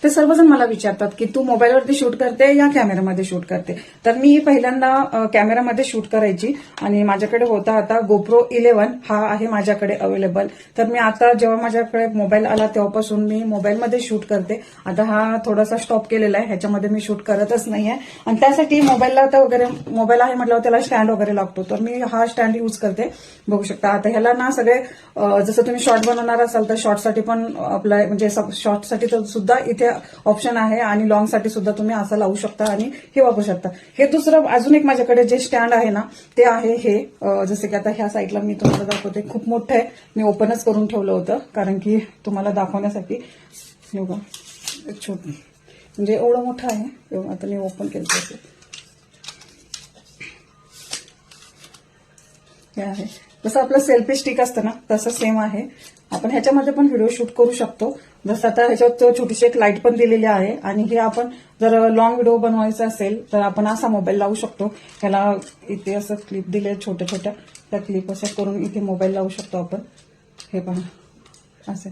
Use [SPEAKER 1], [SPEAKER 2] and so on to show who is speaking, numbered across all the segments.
[SPEAKER 1] ते सर्वजण मला विचारतात की तू मोबाईलवरती शूट करते या कॅमेरामध्ये शूट करते. तर मी पहिल्यांदा कॅमेरामध्ये शूट करायची आणि माझ्याकडे होता आता GoPro 11 हा आहे माझ्याकडे अवेलेबल. तर मी आता जेव्हा माझ्याकडे मोबाईल आला तेव्हापासून मी मोबाईलमध्ये शूट करते. आता हा थोडासा स्टॉप केलेला आहे, ह्याच्यामध्ये मी शूट करतच नाहीये आणि त्यासाठी मोबाईलला आता वगैरे मोबाईल आहे म्हटल्यावर त्याला स्टँड वगैरे लागतो, तर मी हा स्टँड यूज करते. बघू शकता आता ह्याला ना सगळे जसं तुम्ही शॉर्ट बनवणार असाल तर शॉर्टसाठी पण आपलं म्हणजे शॉर्टसाठी तर सुद्धा इथे ऑप्शन आहे आणि लॉंग साठी सुद्धा तुम्ही असं लावू शकता आणि हे वापरू शकता. हे दुसरं अजून एक माझ्याकडे जे स्टँड आहे ना ते आहे हे जसं की आता ह्या साईडला मी तुम्हाला दाखवते, खूप मोठं आहे. मी ओपनच करून ठेवलं होतं कारण की तुम्हाला दाखवण्यासाठी. छोट म्हणजे एवढं मोठं आहे, आता मी ओपन केलं. हे आहे जसं आपलं सेल्फी स्टिक असतं ना तसं सेम आहे. आपण ह्याच्यामध्ये पण व्हिडिओ शूट करू शकतो. जसं आता ह्याच्यात छोटीशी एक लाईट पण दिलेली आहे आणि हे आपण जर लॉंग व्हिडिओ बनवायचा असेल तर आपण असा मोबाईल लावू शकतो. ह्याला इथे असं क्लिप दिले छोट्या छोट्या, त्या क्लिप असं करून इथे मोबाईल लावू शकतो आपण. हे पहा असं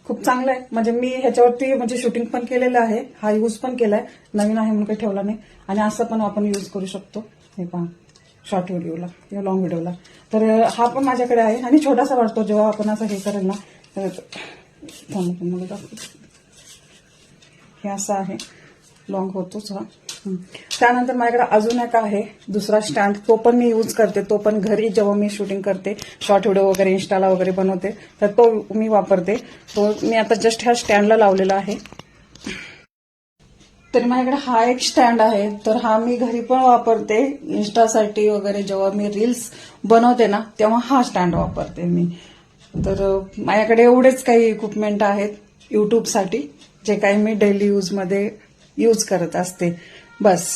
[SPEAKER 1] खूप चांगलं आहे. म्हणजे मी ह्याच्यावरती म्हणजे शूटिंग पण केलेलं आहे, हा यूज पण केलाय, नवीन आहे म्हणून काही ठेवला नाही. आणि असं पण आपण यूज करू शकतो. हे पहा शॉर्ट व्हिडिओला किंवा लॉंग व्हिडिओला. तर हा पण माझ्याकडे आहे आणि छोटासा वाटतो जेव्हा आपण असं हे करेल ना तर मला दाखवतो. हे असं आहे, लॉंग होतोच हा. त्यानंतर माझ्याकडे अजून एक आहे दुसरा स्टँड, तो पण मी यूज करते. तो पण घरी जेव्हा मी शूटिंग करते, शॉर्ट व्हिडिओ वगैरे इंस्टाला वगैरे बनवते तर तो मी वापरते. तो मी आता जस्ट ह्या स्टँडला लावलेला आहे. तर माझ्याकडे हा एक स्टँड आहे, तर हा मी घरी पण वापरते इंस्टासाठी वगैरे. जेव्हा मी रील्स बनवते ना तेव्हा हा स्टँड वापरते मी. तर माझ्याकडे एवढेच काही इक्विपमेंट आहेत युट्यूबसाठी जे काही मी डेली यूजमध्ये यूज करत असते बस.